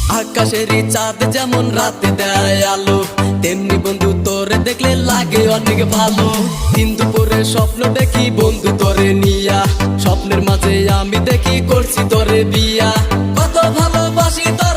আকাশেরই চাঁদ যেমন রাতে দেয় আলো, তেমনি বন্ধু তোরে দেখলে লাগে অনেক ভালো। দিন দুপুরে স্বপ্ন দেখি বন্ধু তোরে নিয়া, স্বপ্নের মাঝে আমি দেখি করছি তোরে বিয়া। কত ভালোবাসি তোরে